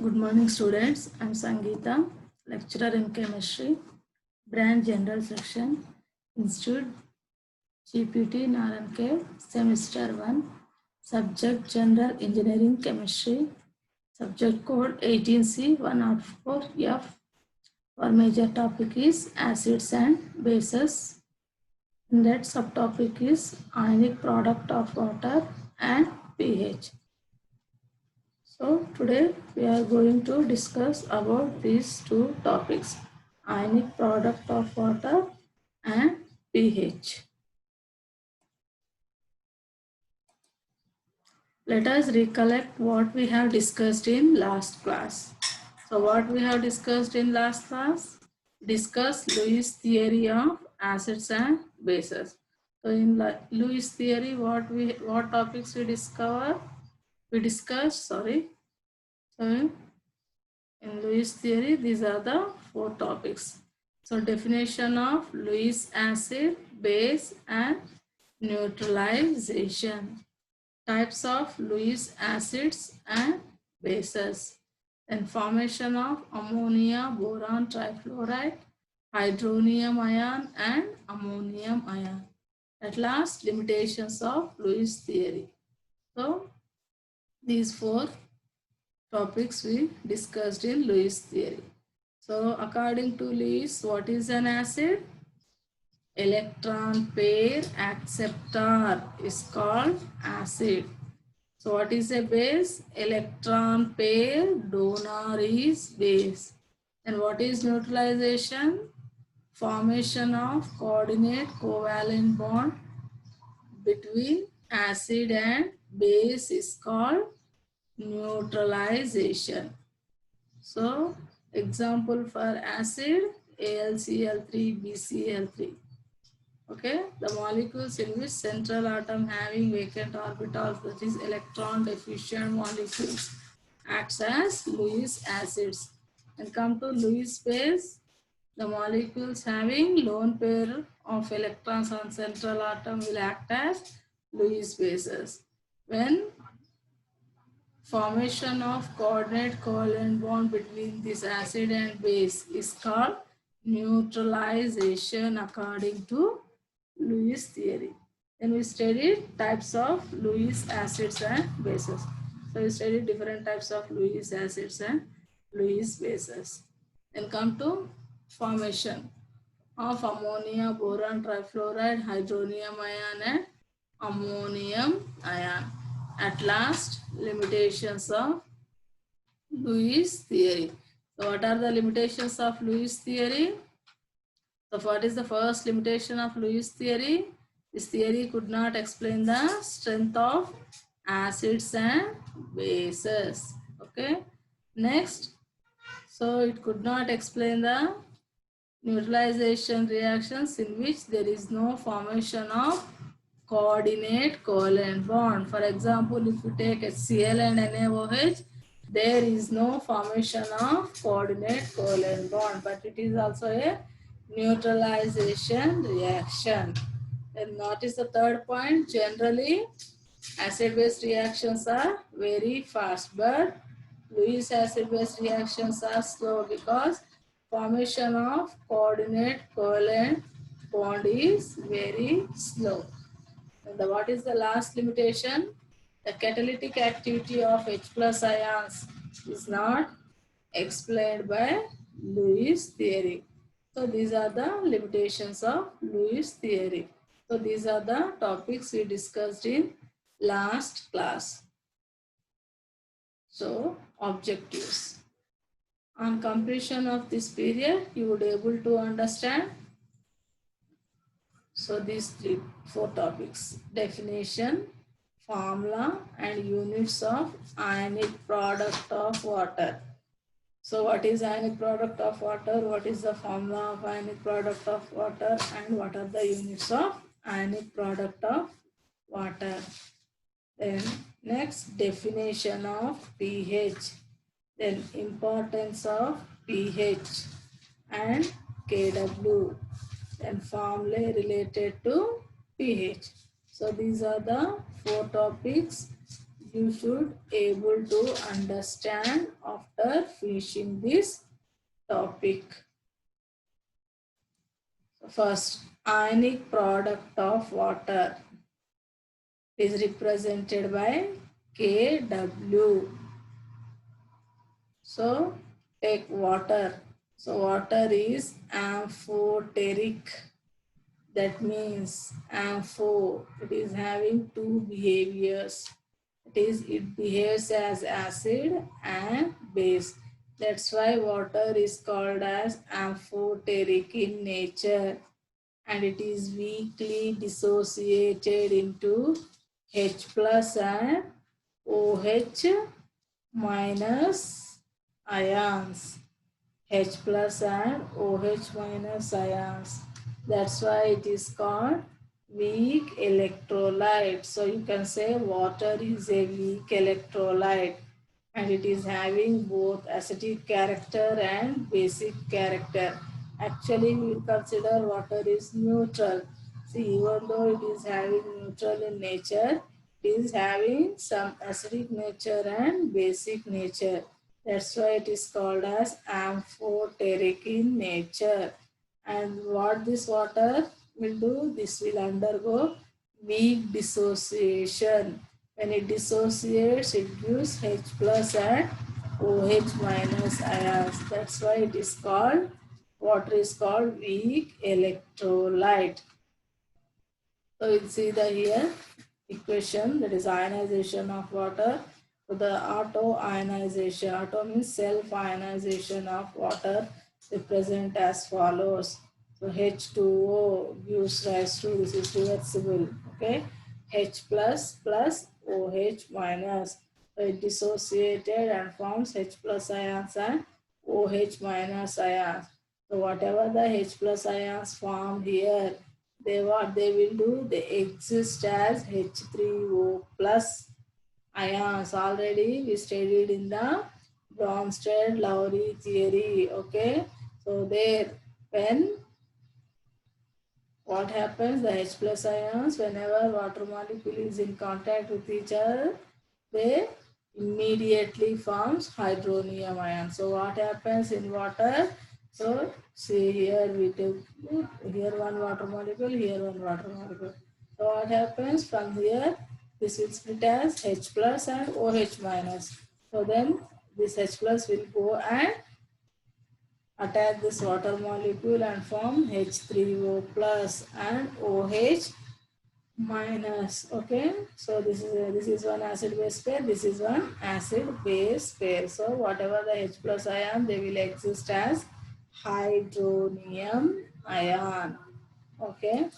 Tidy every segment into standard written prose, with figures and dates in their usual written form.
Good morning, students. I'm Sangeeta, lecturer in chemistry, branch general section, Institute GPT Naranke, semester 1, subject general engineering chemistry, subject code 18C104F. Our major topic is acids and bases. And that subtopic is ionic product of water and pH. So today we are going to discuss about these two topics, ionic product of water and pH. Let us recollect what we have discussed in last class. So what we have discussed in last class? Discuss Lewis theory of acids and bases. So in Lewis theory, what topics we discover? We discussed, sorry. So in Lewis theory, these are the four topics. So definition of Lewis acid, base and neutralization. Types of Lewis acids and bases. Then formation of ammonia, boron, trifluoride, hydronium ion and ammonium ion. At last, limitations of Lewis theory. So these four topics we discussed in Lewis theory. So according to Lewis, what is an acid? Electron pair acceptor is called acid. So what is a base? Electron pair donor is base. And what is neutralization? Formation of coordinate covalent bond between acid and base is called neutralization. So example for acid, AlCl3, BCl3. Okay, the molecules in which central atom having vacant orbitals, that is electron deficient molecules, acts as Lewis acids. And come to Lewis base, the molecules having lone pair of electrons on central atom will act as Lewis bases. When formation of coordinate covalent bond between this acid and base is called neutralization according to Lewis theory. Then we studied types of Lewis acids and bases. So we studied different types of Lewis acids and Lewis bases. Then come to formation of ammonia, boron, trifluoride, hydronium ion and ammonium ion. At last, limitations of Lewis theory. So what are the limitations of Lewis theory? So what is the first limitation of Lewis theory? This theory could not explain the strength of acids and bases. Okay. Next, so it could not explain the neutralization reactions in which there is no formation of coordinate covalent bond. For example, if you take HCl and NaOH, there is no formation of coordinate covalent bond, but it is also a neutralization reaction. Then notice the third point. Generally, acid-base reactions are very fast, but Lewis acid-base reactions are slow because formation of coordinate covalent bond is very slow. And what is the last limitation? The catalytic activity of H plus ions is not explained by Lewis theory. So these are the limitations of Lewis theory. So these are the topics we discussed in last class. So objectives. On completion of this period, you would able to understand. So these four topics: definition, formula and units of ionic product of water. So what is ionic product of water? What is the formula of ionic product of water? And what are the units of ionic product of water? Then next, definition of pH. Then importance of pH and Kw. Then formulae related to pH. So these are the four topics you should able to understand after finishing this topic. First, ionic product of water is represented by Kw. So take water. So water is amphoteric. That means ampho. It is having two behaviors. It behaves as acid and base. That's why water is called as amphoteric in nature, and it is weakly dissociated into H plus and OH minus ions. H plus and OH minus ions. That's why it is called weak electrolyte. So you can say water is a weak electrolyte, and it is having both acidic character and basic character. Actually, we consider water is neutral. See, even though it is having neutral in nature, it is having some acidic nature and basic nature. That's why it is called as amphoteric in nature. And what this water will do, this will undergo weak dissociation. When it dissociates, it gives H plus and OH minus ions. That's why it is called, water is called weak electrolyte. So we'll see the here equation, that is ionization of water. So the auto ionization, auto means self ionization of water, represent as follows. So H2O gives rise to, this is reversible, okay, H plus plus OH minus. So it dissociated and forms H plus ions and OH minus ions. So whatever the H plus ions formed here, they will do, they exist as H3O plus ions. Already we studied in the Bronsted-Lowry theory. Okay, so there, when what happens, the H plus ions, whenever water molecule is in contact with each other, they immediately forms hydronium ion. So what happens in water? So see here we took here one water molecule, here one water molecule. So what happens from here? This will split as H plus and OH minus. So then this H plus will go and attack this water molecule and form H3O plus and OH minus. Okay, so this is one acid base pair, this is one acid base pair. So whatever the H plus ion, they will exist as hydronium ion. Okay,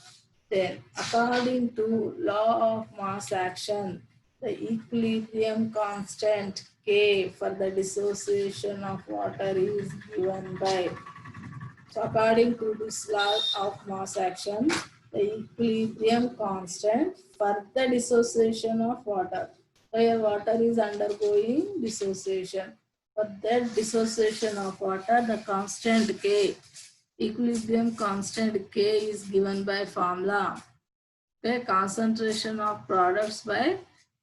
then according to law of mass action, the equilibrium constant K for the dissociation of water is given by, so according to this law of mass action, the equilibrium constant for the dissociation of water. So here water is undergoing dissociation. For that dissociation of water, the constant K, equilibrium constant K is given by formula. Okay, concentration of products by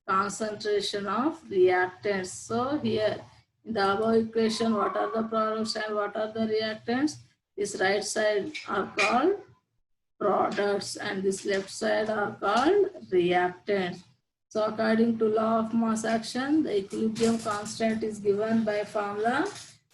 concentration of reactants. So here in the above equation, what are the products and what are the reactants? This right side are called products and this left side are called reactants. So according to law of mass action, the equilibrium constant is given by formula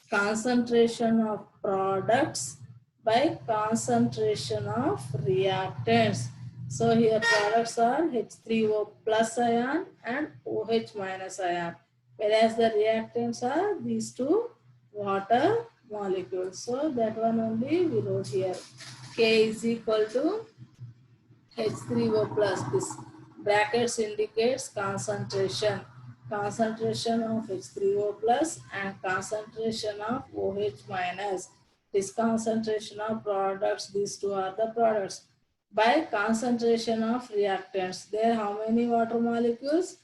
concentration of products by concentration of reactants. So here products are H3O plus ion and OH minus ion, whereas the reactants are these two water molecules. So that one only we wrote here. K is equal to H3O plus. This brackets indicates concentration. Concentration of H3O plus and concentration of OH minus. This concentration of products, these two are the products. By concentration of reactants, there how many water molecules?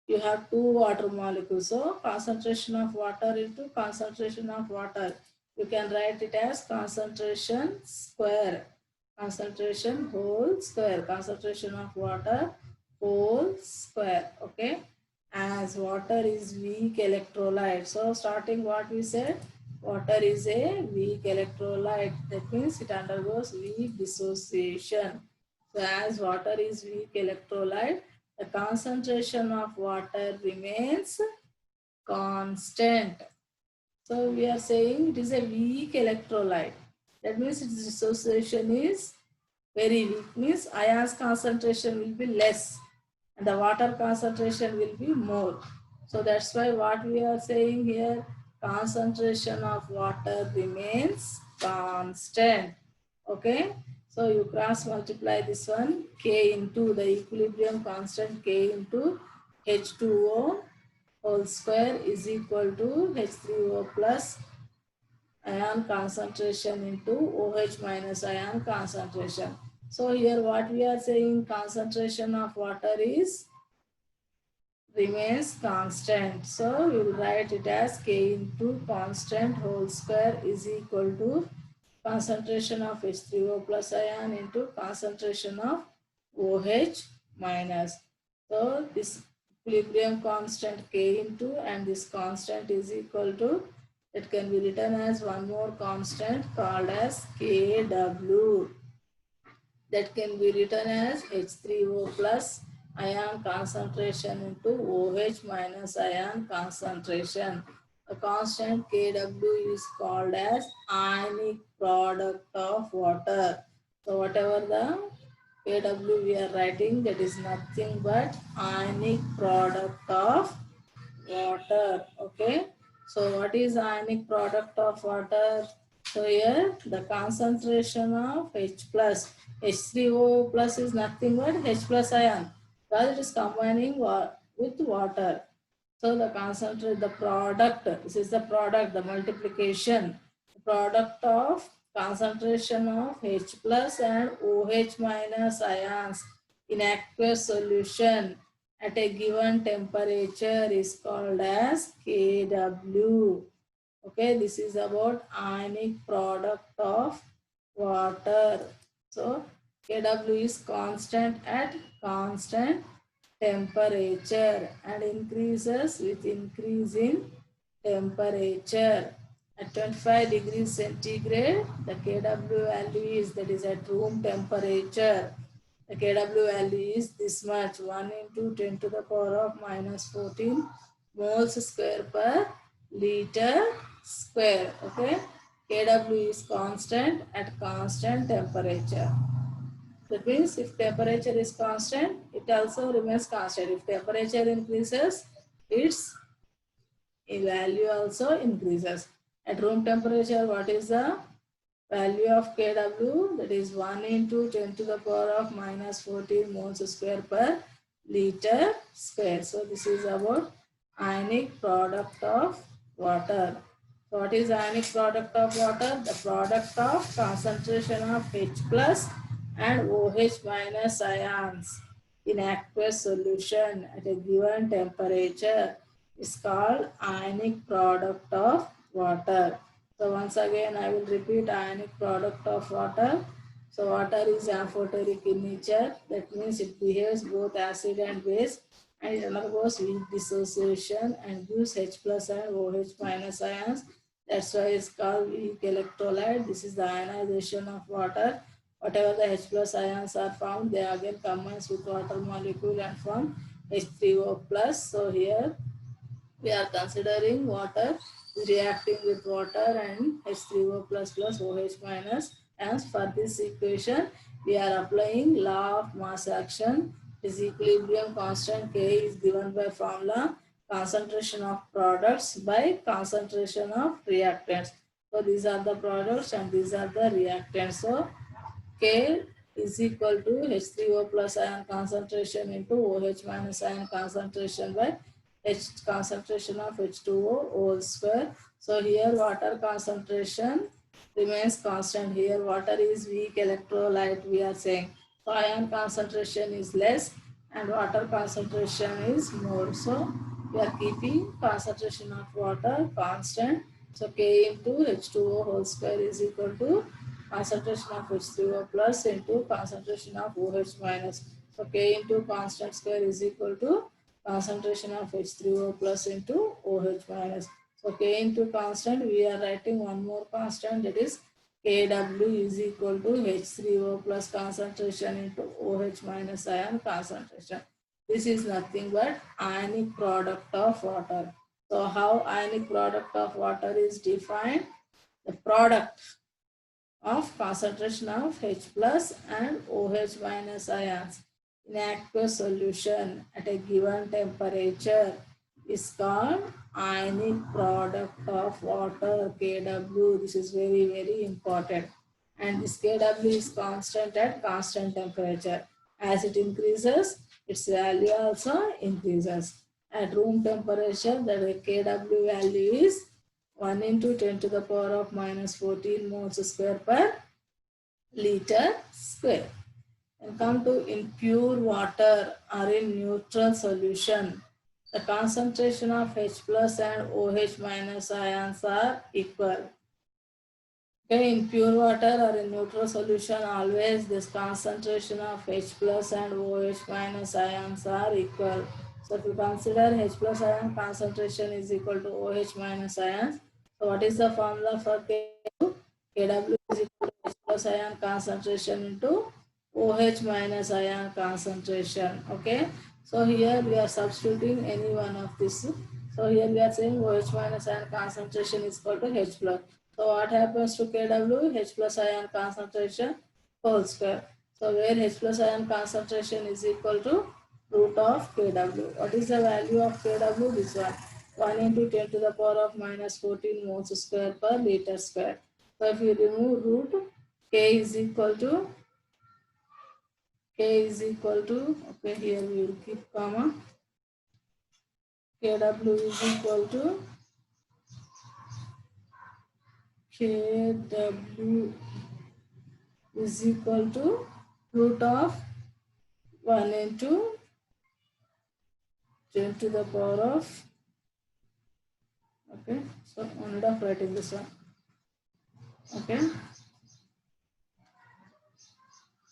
You have two water molecules. So concentration of water into concentration of water. You can write it as concentration square. Concentration whole square, concentration of water whole square. Okay, as water is weak electrolyte. So starting what we said, water is a weak electrolyte. That means it undergoes weak dissociation. So as water is weak electrolyte, the concentration of water remains constant. So we are saying it is a weak electrolyte. That means its dissociation is very weak, means ions concentration will be less and the water concentration will be more. So that's why what we are saying here, concentration of water remains constant. Okay, so you cross multiply this one, K into the equilibrium constant K into H2O whole square is equal to H3O plus ion concentration into OH minus ion concentration. So here what we are saying, concentration of water is remains constant. So we will write it as K into constant whole square is equal to concentration of H3O plus ion into concentration of OH minus. So this equilibrium constant K into and this constant is equal to, it can be written as one more constant called as Kw, that can be written as H3O plus ion concentration into OH minus ion concentration. A constant Kw is called as ionic product of water. So whatever the Kw we are writing, that is nothing but ionic product of water. Okay, so what is ionic product of water? So here the concentration of H plus, H3O plus is nothing but H plus ion, because it is combining with water. So the concentrate, the product, this is the product, the multiplication, the product of concentration of H plus and OH minus ions in aqueous solution at a given temperature is called as Kw. Okay, this is about ionic product of water. So Kw is constant at constant temperature and increases with increase in temperature. At 25 degrees centigrade, the Kw value is, that is at room temperature. The Kw value is this much, 1 into 10 to the power of minus 14 moles square per liter square. Okay, Kw is constant at constant temperature. That means if temperature is constant, it also remains constant. If temperature increases, its value also increases. At room temperature, what is the value of Kw? That is 1 into 10 to the power of minus 14 moles square per liter square. So this is about ionic product of water. So what is ionic product of water? The product of concentration of H plus and OH minus ions in aqueous solution at a given temperature is called ionic product of water. So once again I will repeat ionic product of water. So water is amphoteric in nature, that means it behaves both acid and base and it undergoes weak dissociation and gives H plus and OH minus ions. That's why it's called weak electrolyte. This is the ionization of water. Whatever the H plus ions are found, they again combines with water molecule and form H3O plus. So here we are considering water is reacting with water and H3O plus plus OH minus. And for this equation, we are applying law of mass action. Is equilibrium constant K is given by formula concentration of products by concentration of reactants. So these are the products and these are the reactants. So K is equal to H3O plus ion concentration into OH minus ion concentration by H concentration of H2O whole square. So here water concentration remains constant. Here water is weak electrolyte, we are saying. So ion concentration is less and water concentration is more. So we are keeping concentration of water constant. So K into H2O whole square is equal to concentration of H3O plus into concentration of OH minus. So K into constant square is equal to concentration of H3O plus into OH minus. So K into constant, we are writing one more constant, that is Kw is equal to H3O plus concentration into OH minus ion concentration. This is nothing but ionic product of water. So how ionic product of water is defined? The product of concentration of H plus and OH minus ions in aqueous solution at a given temperature is called ionic product of water, Kw. This is very, very important. And this Kw is constant at constant temperature. As it increases, its value also increases. At room temperature, the Kw value is 1 into 10 to the power of minus 14 moles square per liter square. And come to impure water or in neutral solution, the concentration of H plus and OH minus ions are equal. Okay, in pure water or in neutral solution, always this concentration of H plus and OH minus ions are equal. So if you consider H plus ion concentration is equal to OH minus ions, so what is the formula for Kw? Kw is equal to H plus ion concentration into OH minus ion concentration. Okay, so here we are substituting any one of this. So here we are saying OH minus ion concentration is equal to H plus. So what happens to Kw? H plus ion concentration whole square. So where H plus ion concentration is equal to root of Kw. What is the value of Kw? This one. 1 into 10 to the power of minus 14 moles square per liter square. So if you remove root, K is equal to, okay, here we will keep comma. Kw is equal to Kw is equal to root of 1 into 10 to the power of, okay, so only of writing this one, okay,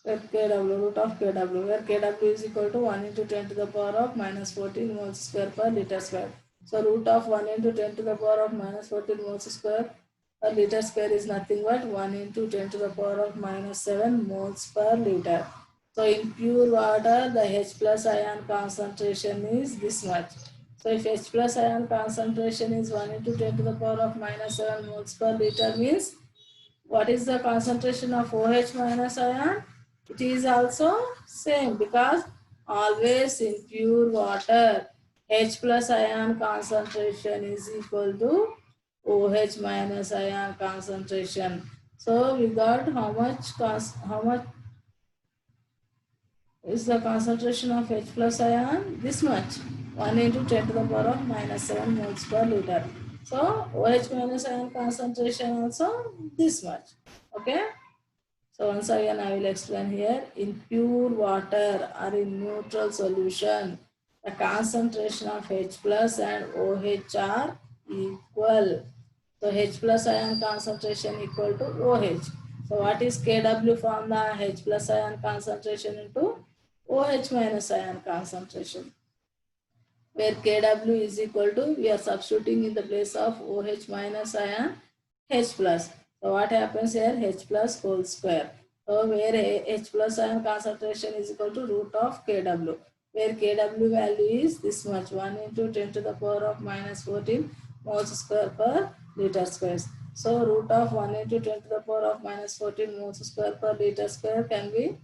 where Kw, root of Kw, where Kw is equal to 1 into 10 to the power of minus 14 moles square per liter square. So root of 1 into 10 to the power of minus 14 moles square per liter square is nothing but 1 into 10 to the power of minus 7 moles per liter. So in pure water, the H plus ion concentration is this much. So if H plus ion concentration is 1 into 10 to the power of minus 7 moles per liter means, what is the concentration of OH minus ion? It is also same, because always in pure water, H plus ion concentration is equal to OH minus ion concentration. So we got how much is the concentration of H plus ion? This much, 1 into 10 to the power of minus 7 moles per liter. So OH minus ion concentration also this much. Okay. So once again I will explain here. In pure water or in neutral solution, the concentration of H plus and OH are equal. So H plus ion concentration equal to OH. So what is Kw formula? H plus ion concentration into OH minus ion concentration. Where Kw is equal to, we are substituting in the place of OH minus ion H plus. So what happens here? H plus whole square. So where H plus ion concentration is equal to root of Kw. Where Kw value is this much, 1 into 10 to the power of minus 14 moles square per liter square. So root of 1 into 10 to the power of minus 14 moles square per liter square can be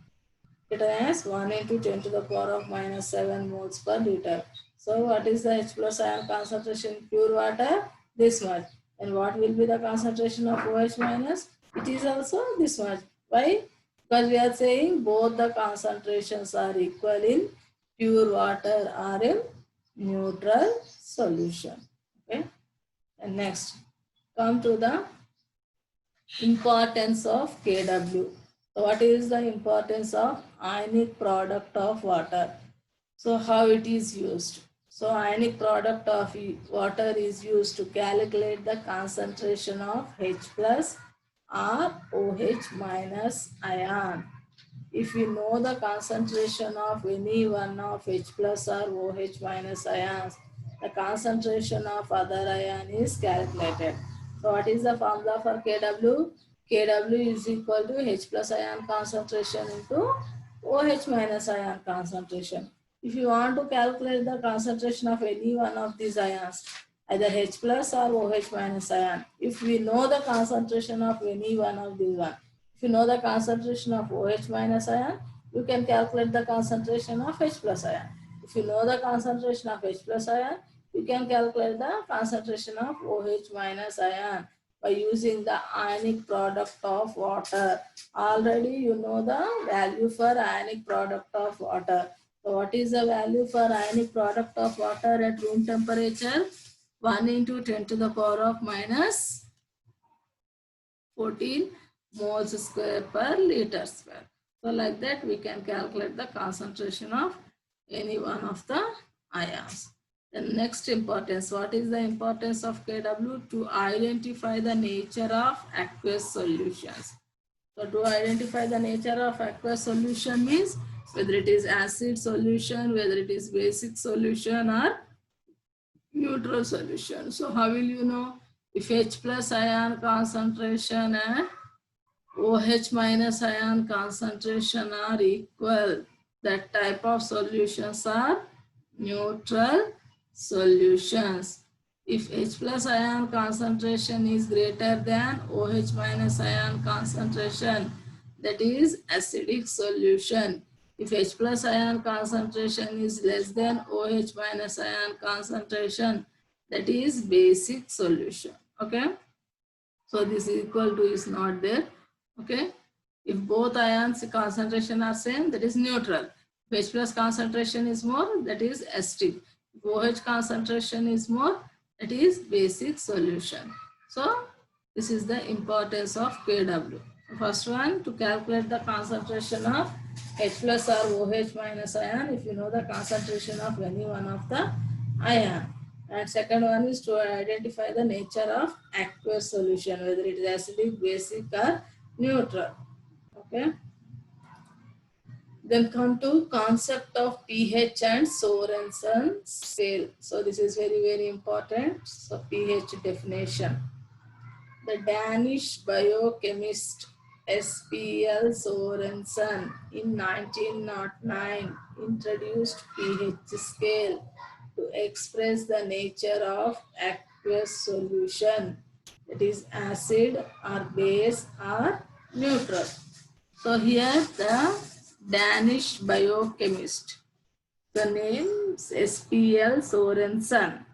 written as 1 into 10 to the power of minus 7 moles per liter. So what is the H plus ion concentration in pure water? This much. And what will be the concentration of OH minus? It is also this much. Why? Because we are saying both the concentrations are equal in pure water or in neutral solution. Okay. And next, come to the importance of Kw. So what is the importance of ionic product of water? So how it is used? So ionic product of water is used to calculate the concentration of H plus or OH minus ion if we know the concentration of any one of H plus or OH minus ions, the concentration of other ion is calculated. So what is the formula for Kw? Kw is equal to H plus ion concentration into OH minus ion concentration. If you want to calculate the concentration of any one of these ions, either H plus or OH minus ion, if we know the concentration of any one of these one, if you know the concentration of OH minus ion, you can calculate the concentration of H plus ion. If you know the concentration of H plus ion, you can calculate the concentration of OH minus ion by using the ionic product of water. Already you know the value for ionic product of water. So what is the value for ionic product of water at room temperature? 1 into 10 to the power of minus 14 moles square per liter square. So like that we can calculate the concentration of any one of the ions. The next importance, what is the importance of Kw? To identify the nature of aqueous solutions. So to identify the nature of aqueous solution means whether it is acid solution, whether it is basic solution or neutral solution. So how will you know if H plus ion concentration and OH minus ion concentration are equal? That type of solutions are neutral solutions. If H plus ion concentration is greater than OH minus ion concentration, that is acidic solution. If H plus ion concentration is less than OH minus ion concentration, that is basic solution. Okay. So this equal to is not there. Okay. If both ions concentration are same, that is neutral. If H plus concentration is more, that is acidic. If OH concentration is more, that is basic solution. So this is the importance of Kw. First one, to calculate the concentration of H plus or OH minus ion if you know the concentration of any one of the ion. And second one is to identify the nature of aqueous solution, whether it is acidic, basic or neutral. Okay. Then come to concept of pH and Sorensen scale. So this is very, very important. So pH definition. The Danish biochemist S.P.L. Sorensen in 1909 introduced pH scale to express the nature of aqueous solution, that is acid or base or neutral. So here the Danish biochemist, the name is S.P.L. Sorensen.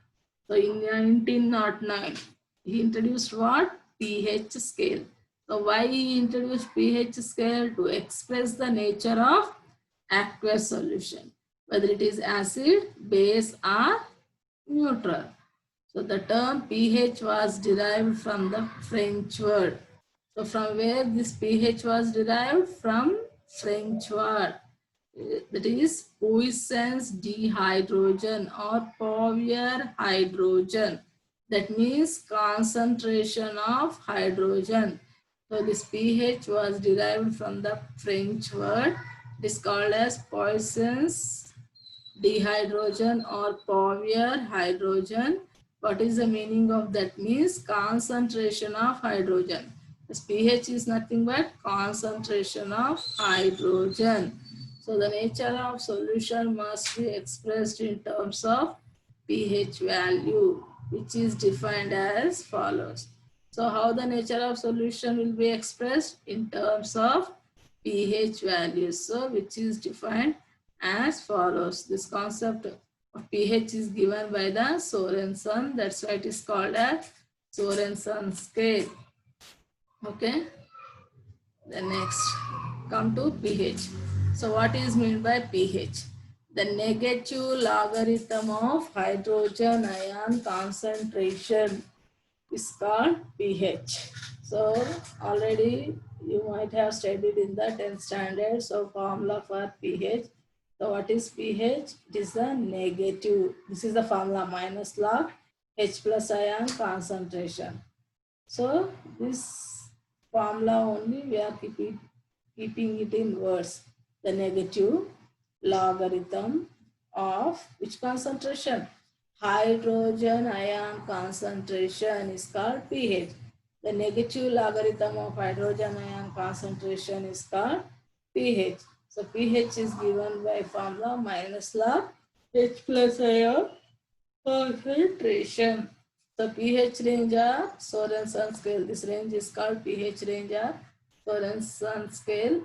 So in 1909, he introduced what? pH scale. So why he introduced pH scale? To express the nature of aqueous solution, whether it is acid, base or neutral. So the term pH was derived from the French word. So from where this pH was derived? From French word. That is Poisson's dihydrogen or Pouvier hydrogen. That means concentration of hydrogen. So this pH was derived from the French word. It is called as Poisson's dihydrogen or Pouvier hydrogen. What is the meaning of that? Means concentration of hydrogen. This pH is nothing but concentration of hydrogen. So the nature of solution must be expressed in terms of pH value, which is defined as follows. So how the nature of solution will be expressed? In terms of pH values, so which is defined as follows. This concept of pH is given by the Sorensen. That's why it is called as Sorensen scale. Okay. The next, come to pH. So what is meant by pH? The negative logarithm of hydrogen ion concentration is called pH. So already you might have studied in the 10th standard. So formula for pH. So what is pH? It is the negative. This is the formula, minus log H plus ion concentration. So this formula only we are keeping it in words. the negative logarithm of which concentration? Hydrogen ion concentration is called pH. The negative logarithm of hydrogen ion concentration is called pH. So pH is given by formula minus log H plus ion concentration. The pH range of Sorensen scale. This range is called pH range of Sorensen scale.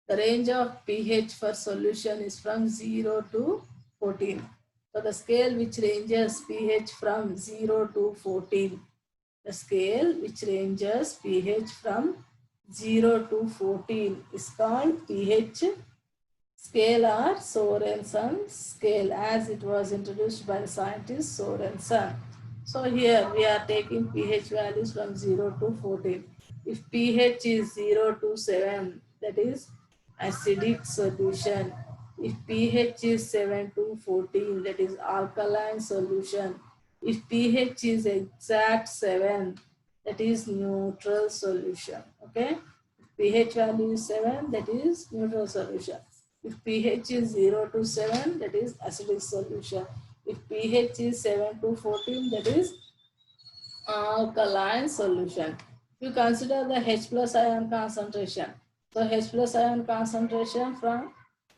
The range of pH for solution is from 0 to 14. So the scale which ranges pH from 0 to 14. The scale which ranges pH from 0 to 14 is called pH scale or Sorensen scale, as it was introduced by the scientist Sorensen. So here we are taking pH values from 0 to 14. If pH is 0 to 7, that is acidic solution. If pH is 7 to 14, that is alkaline solution. If pH is exact 7, that is neutral solution. Okay, if pH value is 7, that is neutral solution. If pH is 0 to 7, that is acidic solution. If pH is 7 to 14, that is alkaline solution. If you consider the H plus ion concentration, so H plus ion concentration from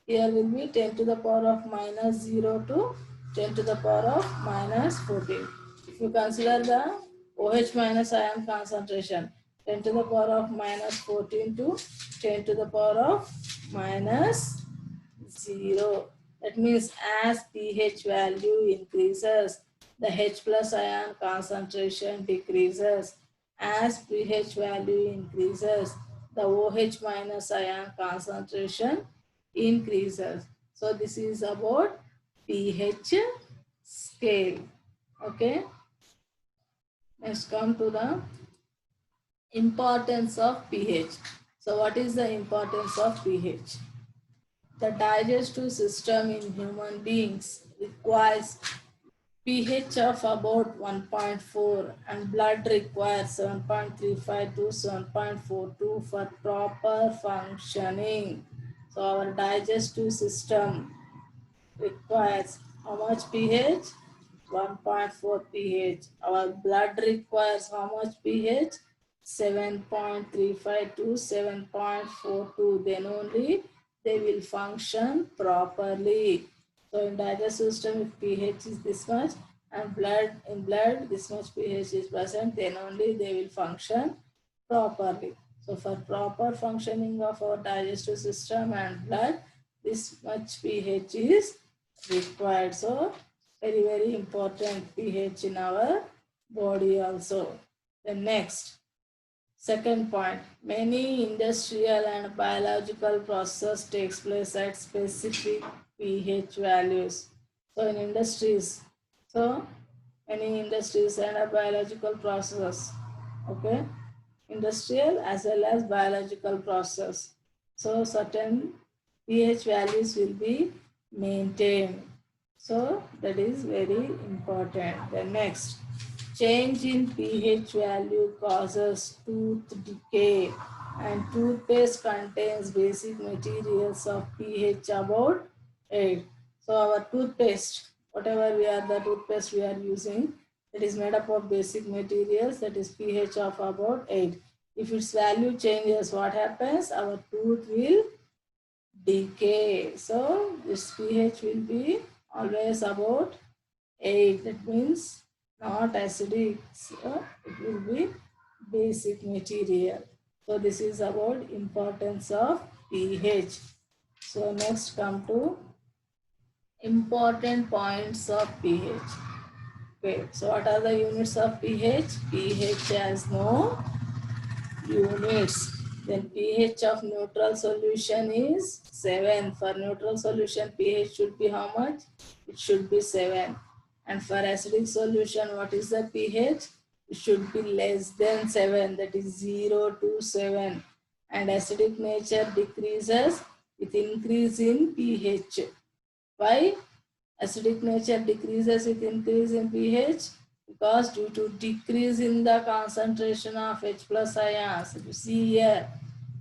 here will be 10 to the power of minus 0 to 10 to the power of minus 14. If you consider the OH minus ion concentration, 10 to the power of minus 14 to 10 to the power of minus 0. That means as pH value increases, the H plus ion concentration decreases. As pH value increases, the OH minus ion concentration increases. So this is about pH scale. Okay. Next come to the importance of pH. So what is the importance of pH? The digestive system in human beings requires pH of about 1.4 and blood requires 7.35 to 7.42 for proper functioning. So our digestive system requires how much pH? 1.4 pH. Our blood requires how much pH? 7.35 to 7.42. Then only they will function properly. So in digestive system, if pH is this much and in blood this much pH is present, then only they will function properly. So for proper functioning of our digestive system and blood, this much pH is required. So very important pH in our body also. Then next, second point, many industrial and biological process takes place at specific pH values. So in industries, so many industries and a biological process, okay, industrial as well as biological process. So certain pH values will be maintained. So that is very important. The next, change in pH value causes tooth decay, and toothpaste contains basic materials of pH about 8. So our toothpaste, whatever the toothpaste we are using, it is made up of basic materials, that is pH of about 8. If its value changes, what happens? Our tooth will decay. So this pH will be always about 8. That means not acidic. So it will be basic material. So this is about importance of pH. So next come to important points of pH. Okay, so what are the units of pH? pH has no units. Then pH of neutral solution is 7. For neutral solution, pH should be how much? It should be 7. And for acidic solution, what is the pH? It should be less than 7, that is 0 to 7. And acidic nature decreases with increase in pH. Why? Acidic nature decreases with increase in pH because due to decrease in the concentration of H plus ions. If you see here,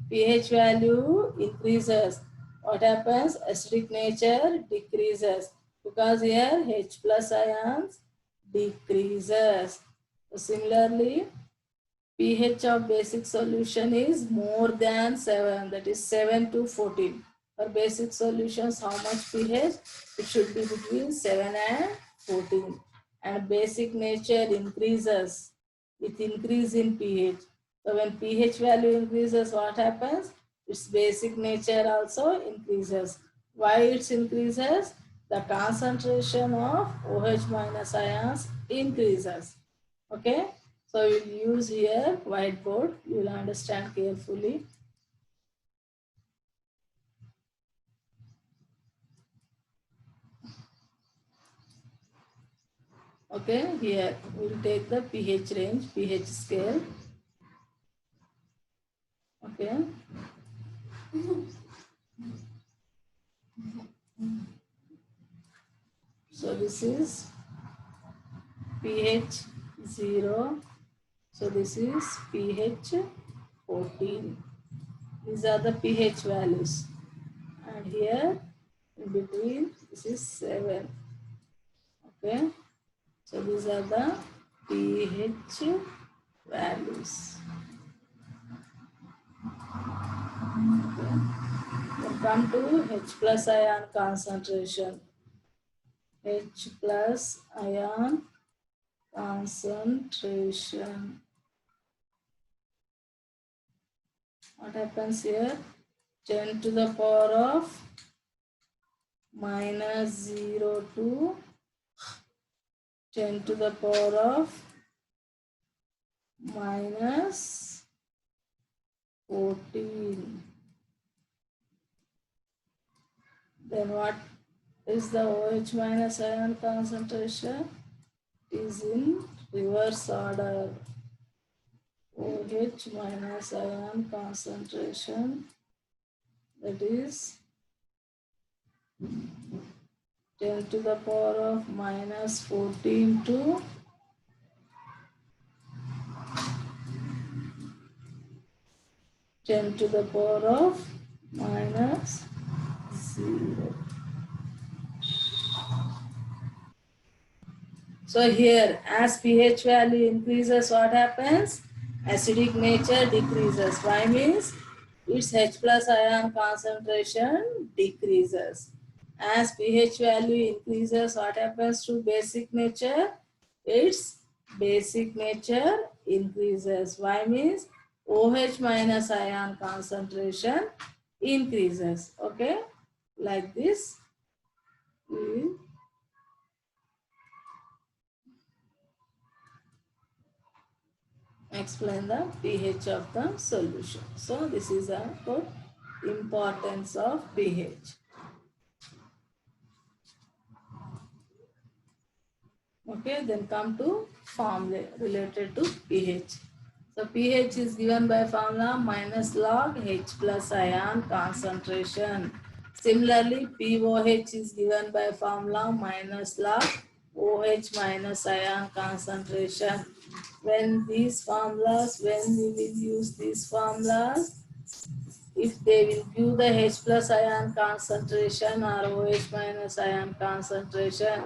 pH value increases. what happens? Acidic nature decreases because here H plus ions decreases. So similarly, pH of basic solution is more than 7, that is 7 to 14. For basic solutions, how much pH? It should be between 7 and 14. And basic nature increases with increase in pH. So when pH value increases, what happens? Its basic nature also increases. Why it increases? The concentration of OH minus ions increases. Okay? So we'll use here whiteboard. You will understand carefully. Okay, here we'll take the pH range, pH scale. Okay. So this is pH 0. So this is pH 14. These are the pH values. And here in between, this is 7. Okay. So these are the pH values. Okay. Then come to H plus ion concentration. H plus ion concentration. What happens here? 10 to the power of minus 0 to 10 to the power of minus 14. Then what is the OH minus ion concentration? It is in reverse order. OH minus ion concentration, that is 10 to the power of minus 14 to 10 to the power of minus 0. So here, as pH value increases, what happens? Acidic nature decreases. Why means? Its H plus ion concentration decreases. As pH value increases, what happens to basic nature? Its basic nature increases. Why means? OH minus ion concentration increases. Okay? Like this, we will explain the pH of the solution. So this is about importance of pH. Okay, then come to formula related to pH. So pH is given by formula minus log H plus ion concentration. Similarly, POH is given by formula minus log OH minus ion concentration. When we will use these formulas, if they will give the H plus ion concentration or OH minus ion concentration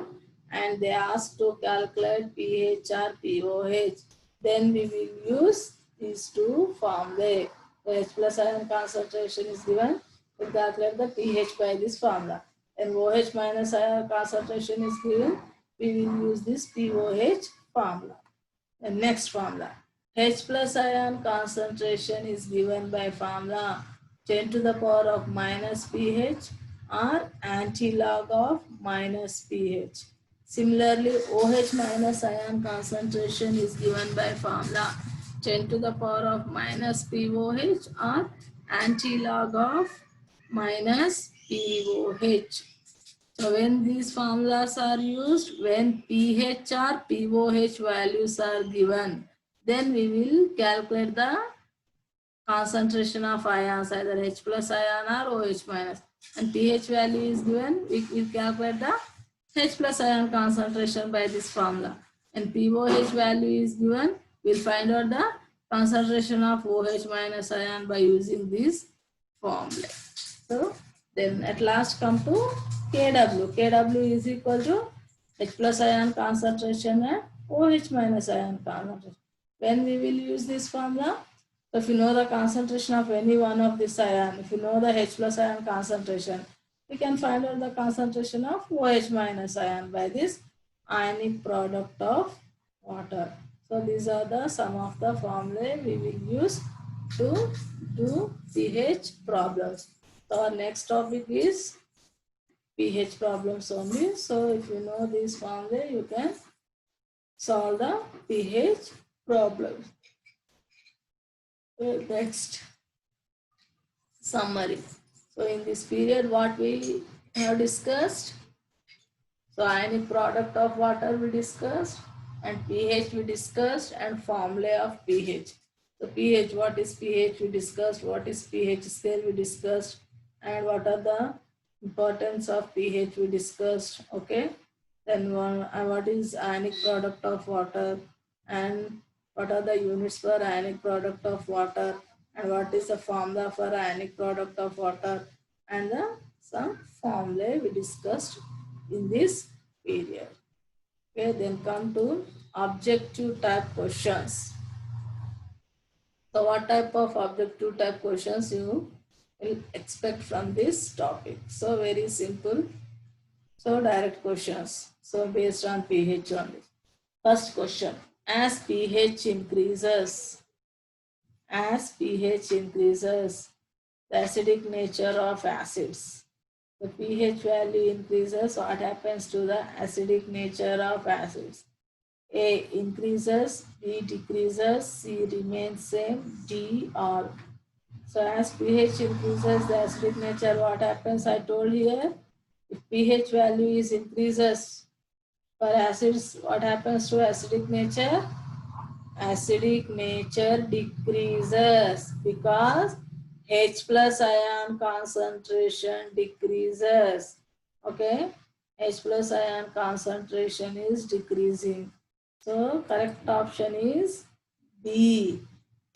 and they ask to calculate pH or POH, then we will use these two formulae. The H plus ion concentration is given, we calculate the pH by this formula. And OH minus ion concentration is given, we will use this POH formula. The next formula. H plus ion concentration is given by formula 10 to the power of minus pH or anti-log of minus pH. Similarly, OH minus ion concentration is given by formula 10 to the power of minus POH or anti-log of minus POH. So when these formulas are used, when pH or POH values are given, then we will calculate the concentration of ions, either H plus ion or OH minus. And pH value is given, we will calculate the H plus ion concentration by this formula. And POH value is given, we will find out the concentration of OH minus ion by using this formula. So Then at last come to Kw. Kw is equal to H plus ion concentration and OH minus ion concentration. When we will use this formula? So if you know the concentration of any one of this ion, if you know the H plus ion concentration, we can find out the concentration of OH minus ion by this ionic product of water. So these are the some of the formulae we will use to do pH problems. So our next topic is pH problems only. So if you know this formula, you can solve the pH problems. Next, summary. So in this period, what we have discussed, so ionic product of water we discussed, and pH we discussed, and formula of pH. So pH, what is pH we discussed, what is pH scale we discussed, and what are the importance of pH we discussed. Okay, then what is ionic product of water, and what are the units for ionic product of water, and what is the formula for ionic product of water, and some formula we discussed in this period. Okay, then come to objective type questions. So what type of objective type questions you will expect from this topic? So very simple. So direct questions. So based on pH only. First question. As pH increases, the acidic nature of acids. The pH value increases, what happens to the acidic nature of acids? A increases, B decreases, C remains same, D all. So as pH increases, the acidic nature, what happens? I told here, if pH value is increases for acids, what happens to acidic nature? Acidic nature decreases because H plus ion concentration decreases. Okay, H plus ion concentration is decreasing. So correct option is B.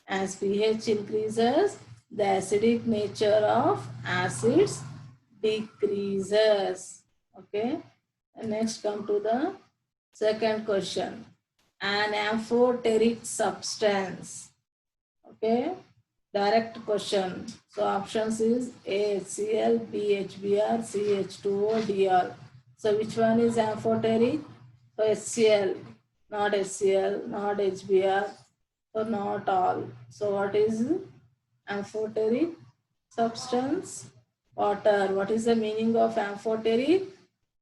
As pH increases, the acidic nature of acids decreases. Okay, and next come to the second question. An amphoteric substance. Okay, direct question. So options is A HCl, B HBr, C H2O, D all. So which one is amphoteric? So HCl, not HCl, not HBr, so not all. So what is amphoteric substance? Water. What is the meaning of amphoteric?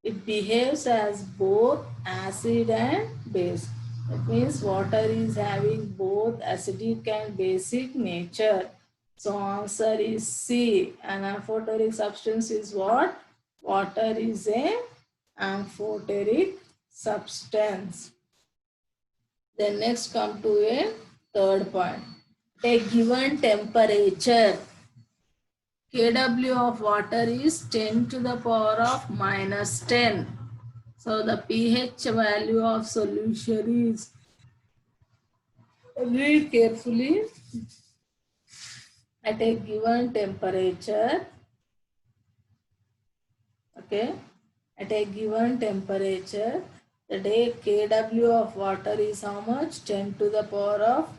It behaves as both acid and base. That means water is having both acidic and basic nature. So answer is C. An amphoteric substance is what? Water is a amphoteric substance. Then next come to a third point. A given temperature, Kw of water is 10 to the power of minus 10. So the pH value of solution is, read carefully, at a given temperature, okay, at a given temperature, the day Kw of water is how much? 10 to the power of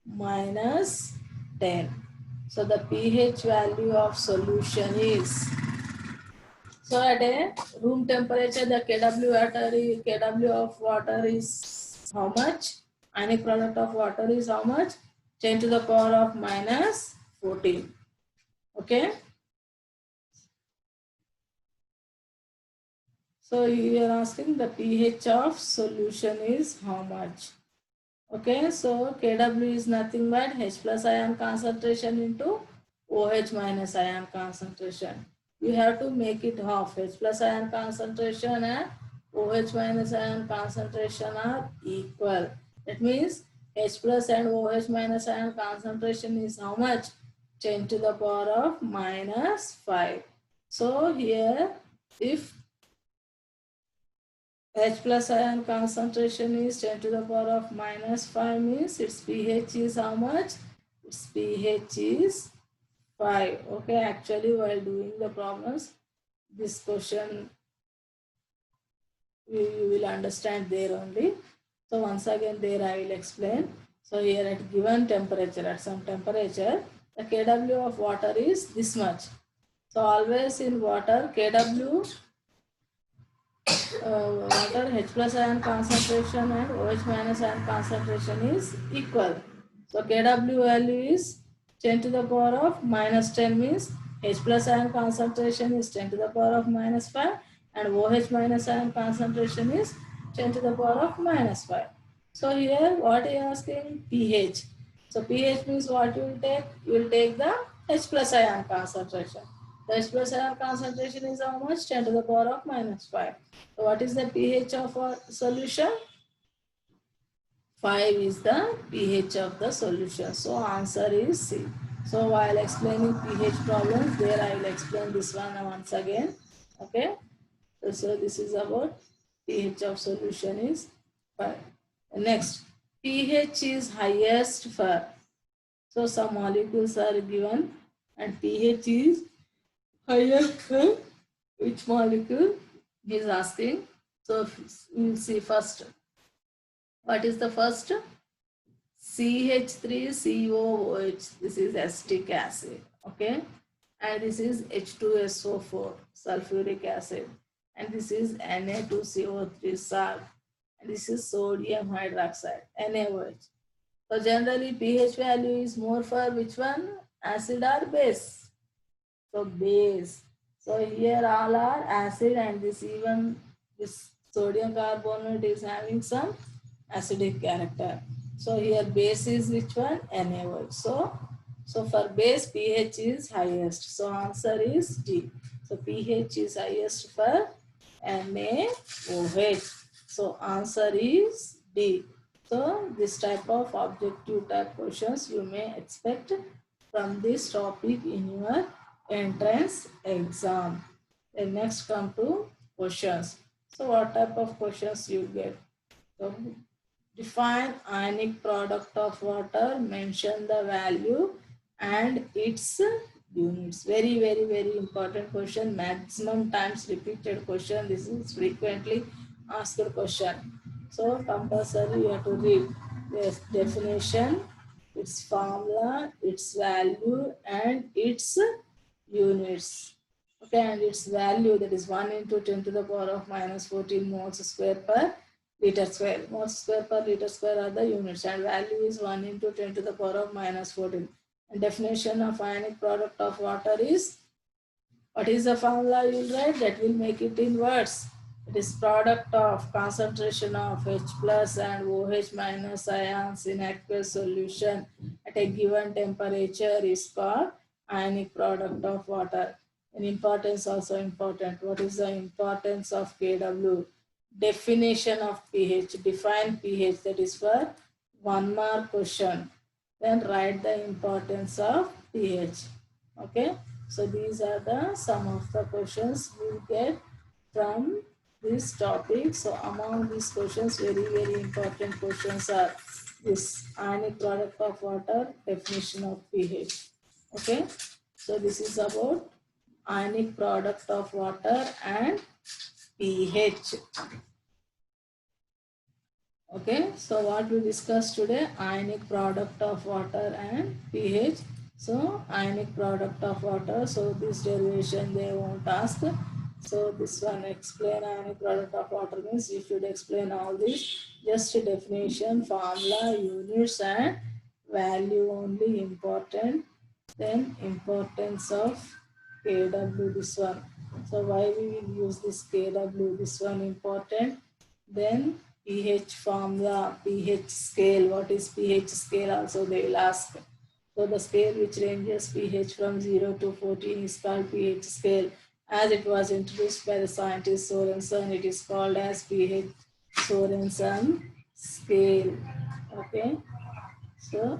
minus 10. So the pH value of solution is, so at a room temperature, the Kw of water is how much? Ionic product of water is how much? 10 to the power of minus 14. Okay. So you are asking the pH of solution is how much? Okay, so Kw is nothing but H plus ion concentration into OH minus ion concentration. You have to make it half. H plus ion concentration and OH minus ion concentration are equal. That means H plus and OH minus ion concentration is how much? 10 to the power of minus 5. So here, if H plus ion concentration is 10 to the power of minus 5 means its pH is how much? Its pH is 5. Okay, actually while doing the problems, this question you will understand there only. So once again there I will explain. So here at given temperature, at some temperature, the Kw of water is this much. So always in water, Kw, water H plus ion concentration and OH minus ion concentration is equal. So Kw value is 10 to the power of minus 10, means H plus ion concentration is 10 to the power of minus 5 and OH minus ion concentration is 10 to the power of minus 5. So here what are you asking? pH. So pH means what you will take? You will take the H plus ion concentration. The H plus ion concentration is how much? 10 to the power of minus 5. So what is the pH of our solution? 5 is the pH of the solution. So answer is C. So while explaining pH problems, there I will explain this one once again. Okay. So this is about pH of solution is 5. Next, pH is highest for. So some molecules are given and pH is highest for which molecule he is asking. So we will see first. What is the first? CH3COOH. This is acetic acid. Okay. And this is H2SO4, sulfuric acid. And this is Na2CO3 salt. And this is sodium hydroxide, NaOH. So generally pH value is more for which one? Acid or base? So base. So here all are acid and this even this sodium carbonate is having some acidic character. So here base is which one? NaOH. So for base pH is highest. So answer is D. So pH is highest for NaOH. So answer is D. So this type of objective type questions you may expect from this topic in your entrance exam. Then next come to questions. So what type of questions you get? So define ionic product of water, mention the value and its units. Very, very, very important question. Maximum times repeated question. This is frequently asked question. So compulsory you have to read the definition, its formula, its value and its units. Okay, and its value, that is 1 into 10 to the power of minus 14 moles square per liter square. Moles square per liter square are the units and value is 1 into 10 to the power of minus 14. And definition of ionic product of water is, what is the formula you will write? That will make it in words. It is product of concentration of H plus and OH minus ions in aqueous solution at a given temperature is called ionic product of water. And importance also important. What is the importance of Kw? Definition of pH. Define pH. That is for 1 mark question. Then write the importance of pH. Okay. So these are the some of the questions we get from this topic. So among these questions, very, very important questions are this ionic product of water, definition of pH. Okay. So this is about ionic product of water and pH. Okay, so what we discussed today, ionic product of water and pH. So ionic product of water, so this derivation they won't ask. So this one, explain ionic product of water means you should explain all this. Just definition, formula, units and value only important. Then importance of Kw, this one. So why we will use this Kw, this one important. Then pH formula, pH scale, what is pH scale also they will ask. So the scale which ranges pH from 0 to 14 is called pH scale. As it was introduced by the scientist Sorensen, it is called as pH Sorensen scale. Okay. So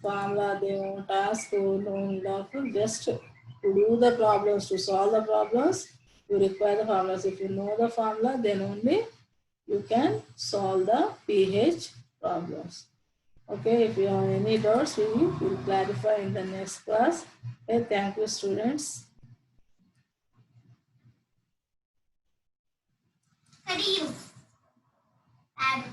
formula they won't ask, so no need of just to do the problems, to solve the problems, you require the formulas. If you know the formula, then only you can solve the pH problems. Okay, if you have any doubts, we will clarify in the next class. Okay, thank you, students. Reuse. Add.